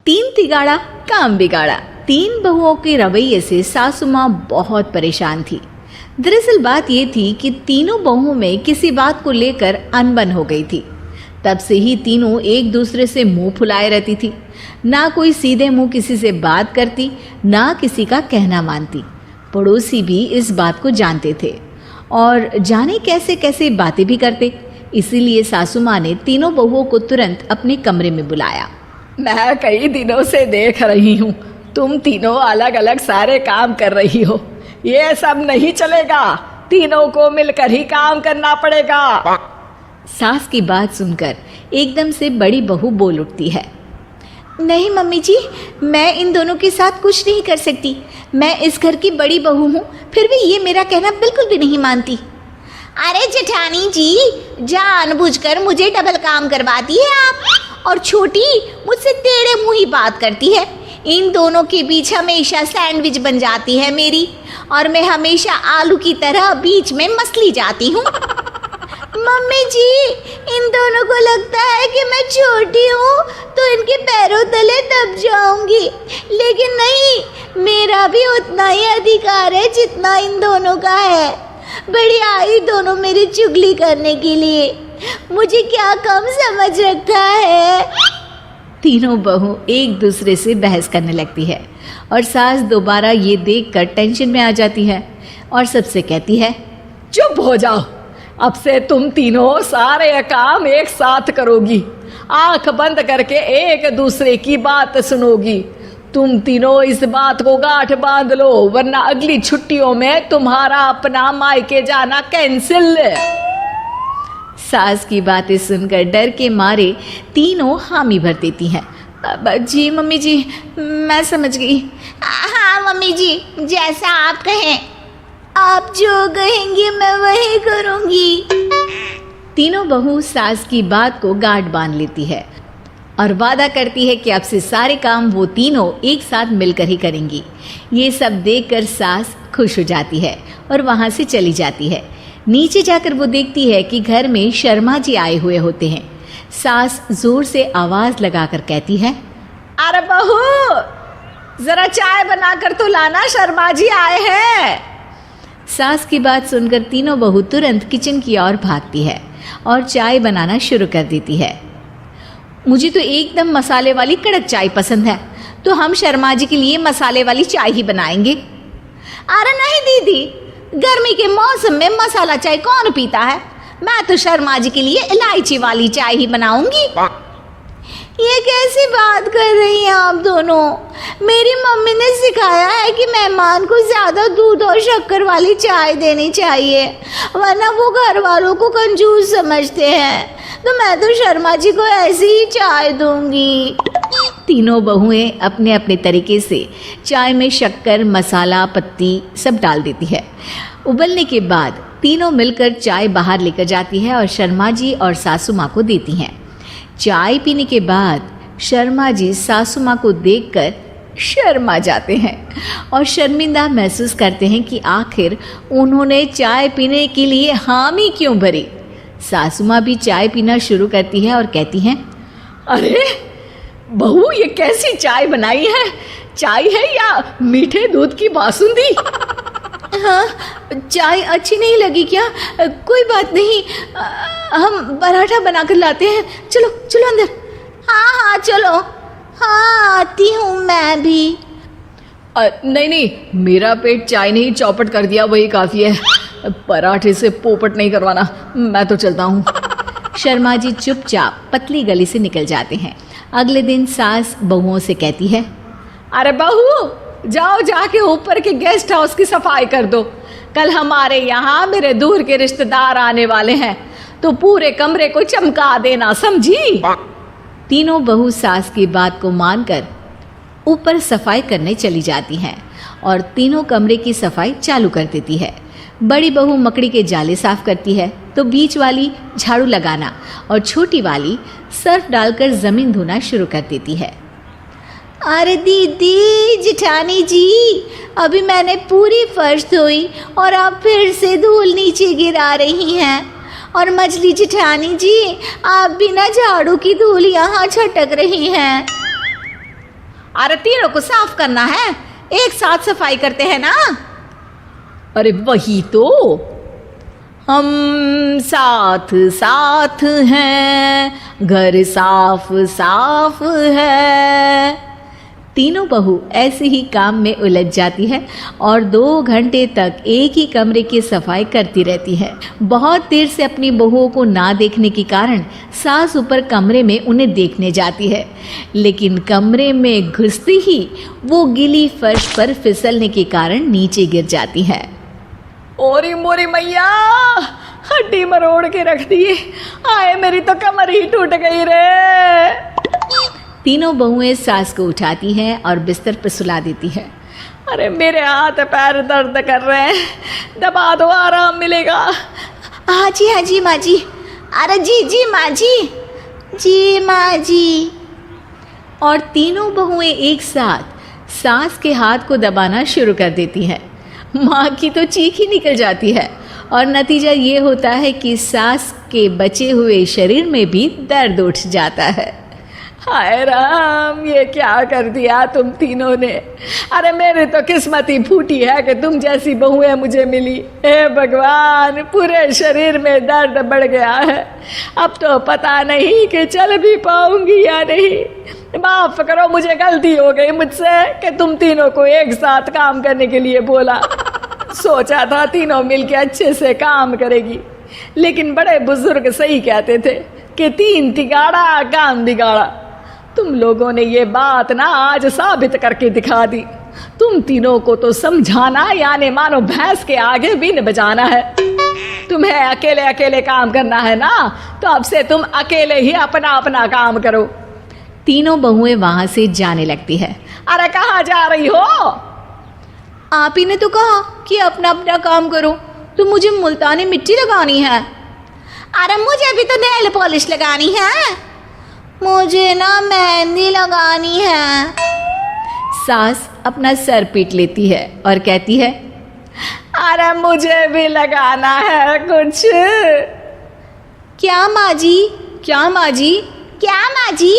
तीन तिगाड़ा काम बिगाड़ा। तीन बहुओं के रवैये से सासू माँ बहुत परेशान थी। दरअसल बात ये थी कि तीनों बहुओं में किसी बात को लेकर अनबन हो गई थी। तब से ही तीनों एक दूसरे से मुंह फुलाए रहती थी। ना कोई सीधे मुंह किसी से बात करती, ना किसी का कहना मानती। पड़ोसी भी इस बात को जानते थे और जाने कैसे कैसे बातें भी करते। इसीलिए सासू माँ ने तीनों बहुओं को तुरंत अपने कमरे में बुलाया। मैं कई दिनों से देख रही हूँ, तुम तीनों अलग अलग सारे काम कर रही हो। ये सब नहीं चलेगा, तीनों को मिलकर ही काम करना पड़ेगा। सास की बात सुनकर एकदम से बड़ी बहू बोल उठती है। नहीं मम्मी जी, मैं इन दोनों के साथ कुछ नहीं कर सकती। मैं इस घर की बड़ी बहू हूँ, फिर भी ये मेरा कहना बिल्कुल भी नहीं मानती। अरे जेठानी जी, जानबूझकर मुझे डबल काम करवाती है आप। और छोटी मुझसे टेढ़े मुंह ही बात करती है। इन दोनों के बीच हमेशा सैंडविच बन जाती है मेरी, और मैं हमेशा आलू की तरह बीच में मसली जाती हूँ। मम्मी जी, इन दोनों को लगता है कि मैं छोटी हूँ तो इनके पैरों तले दब जाऊंगी, लेकिन नहीं, मेरा भी उतना ही अधिकार है जितना इन दोनों का है। बड़ी आई दोनों मेरी चुगली करने के लिए, मुझे क्या कम समझ रखा है। तीनों बहू एक दूसरे से बहस करने लगती है और सास दोबारा ये देखकर टेंशन में आ जाती है और सबसे कहती है, चुप हो जाओ, अब से तुम तीनों सारे काम एक साथ करोगी। आंख बंद करके एक दूसरे की बात सुनोगी। तुम तीनों इस बात को गांठ बांध लो, वरना अगली छुट्टियों में तुम्हारा अपना मायके जाना कैंसिल। सास की बातें सुनकर डर के मारे तीनों हामी भर देती हैं। जी मम्मी जी, मैं समझ गई। हाँ मम्मी जी, जैसा आप कहें। आप जो कहेंगी मैं वही करूंगी। तीनों बहू सास की बात को गांठ बांध लेती है और वादा करती है कि अब से सारे काम वो तीनों एक साथ मिलकर ही करेंगी। ये सब देखकर सास खुश हो जाती है और वहाँ से चली जाती है। नीचे जाकर वो देखती है कि घर में शर्मा जी आए हुए होते हैं। सास जोर से आवाज लगाकर कहती है, अरे बहू, जरा चाय बनाकर तो लाना, शर्मा जी आए हैं। सास की बात सुनकर तीनों बहू तुरंत किचन की ओर भागती है और चाय बनाना शुरू कर देती है। मुझे तो एकदम मसाले वाली कड़क चाय पसंद है, तो हम शर्मा जी के लिए मसाले वाली चाय ही बनाएंगे। अरे नहीं दीदी, गर्मी के मौसम में मसाला चाय कौन पीता है? मैं तो शर्मा जी के लिए इलायची वाली चाय ही बनाऊंगी। ये कैसी बात कर रही हैं आप दोनों? मेरी मम्मी ने सिखाया है कि मेहमान को ज्यादा दूध और शक्कर वाली चाय देनी चाहिए, वरना वो घर वालों को कंजूस समझते हैं। तो मैं तो शर्मा जी को ऐसी ही चाय दूंगी। तीनों बहुएं अपने अपने तरीके से चाय में शक्कर, मसाला, पत्ती सब डाल देती है। उबलने के बाद तीनों मिलकर चाय बाहर लेकर जाती है और शर्मा जी और सासू माँ को देती हैं। चाय पीने के बाद शर्मा जी सासू माँ को देखकर शर्मा जाते हैं और शर्मिंदा महसूस करते हैं कि आखिर उन्होंने चाय पीने के लिए हामी क्यों भरी। सासू माँ भी चाय पीना शुरू करती है और कहती हैं, अरे बहू, ये कैसी चाय बनाई है? चाय है या मीठे दूध की बासुंदी? हाँ, चाय अच्छी नहीं लगी क्या? कोई बात नहीं, हम पराठा बनाकर लाते हैं। चलो चलो अंदर। हाँ हाँ चलो, हाँ आती हूँ मैं भी। नहीं नहीं, मेरा पेट चाय ने ही चौपट कर दिया, वही काफ़ी है। पराठे से पोपट नहीं करवाना, मैं तो चलता हूँ। शर्मा जी चुपचाप पतली गली से निकल जाते हैं। अगले दिन सास बहुओं से कहती है, अरे बहू, जाओ जाके ऊपर के गेस्ट हाउस की सफाई कर दो। कल हमारे यहाँ मेरे दूर के रिश्तेदार आने वाले हैं, तो पूरे कमरे को चमका देना, समझी? तीनों बहू सास की बात को मानकर ऊपर सफाई करने चली जाती हैं और तीनों कमरे की सफाई चालू कर देती है। बड़ी बहू मकड़ी के जाले साफ करती है, तो बीच वाली झाड़ू लगाना और छोटी वाली सर्फ डालकर जमीन धोना शुरू कर देती है। अरे दीदी, जेठानी जी, अभी मैंने पूरी फर्श धोई और आप फिर से धूल नीचे गिरा रही हैं। और मछली जेठानी जी, आप बिना झाड़ू की धूल यहाँ छटक रही हैं। अरे तीनों को साफ करना है, एक साथ सफाई करते हैं ना। अरे वही तो, हम साथ साथ हैं, घर साफ साफ है। तीनों बहू ऐसे ही काम में उलझ जाती है और 2 घंटे तक एक ही कमरे की सफाई करती रहती है। बहुत देर से अपनी बहुओं को ना देखने के कारण सास ऊपर कमरे में उन्हें देखने जाती है, लेकिन कमरे में घुसती ही वो गीली फर्श पर फिसलने के कारण नीचे गिर जाती है। ओरी मोरी मैया, हड्डी मरोड़ के रख दी। आए मेरी तो कमर ही टूट गई रे। तीनों बहुएं सास को उठाती हैं और बिस्तर पर सुला देती है। अरे मेरे हाथ पैर दर्द कर रहे हैं, दबा दो आराम मिलेगा। हाँ जी माँ जी। अरे जी माँ जी माँ जी। और तीनों बहुएं एक साथ सास के हाथ को दबाना शुरू कर देती हैं। माँ की तो चीख ही निकल जाती है और नतीजा ये होता है कि सास के बचे हुए शरीर में भी दर्द उठ जाता है। हाय राम, ये क्या कर दिया तुम तीनों ने। अरे मेरी तो किस्मत ही फूटी है कि तुम जैसी बहुएं मुझे मिली। हे भगवान, पूरे शरीर में दर्द बढ़ गया है। अब तो पता नहीं कि चल भी पाऊंगी या नहीं। माफ करो, मुझे गलती हो गई मुझसे कि तुम तीनों को एक साथ काम करने के लिए बोला। सोचा था तीनों मिलके अच्छे से काम करेगी, लेकिन बड़े बुजुर्ग सही कहते थे कि 3 तिगाड़ा काम बिगाड़ा। तुम लोगों ने ये बात ना आज साबित करके दिखा दी। तुम तीनों को तो समझाना यानी मानो भैंस के आगे बीन बजाना है। तुम्हें अकेले अकेले काम करना है ना, तो अब से तुम अकेले ही अपना अपना काम करो। तीनों बहुएं वहां से जाने लगती है। अरे कहाँ जा रही हो? आप ही ने तो कहा कि अपना अपना काम करो, तो मुझे मुल्तानी मिट्टी लगानी है। अरे मुझे भी तो नेल पॉलिश लगानी है, मुझे ना मेहंदी लगानी है। सास अपना सर पीट लेती है और कहती है, अरे मुझे भी लगाना है कुछ। क्या माँ जी? क्या माँ जी? क्या माँ जी?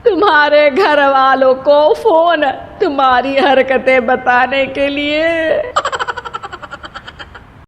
तुम्हारे घर वालों को फोन तुम्हारी हरकतें बताने के लिए।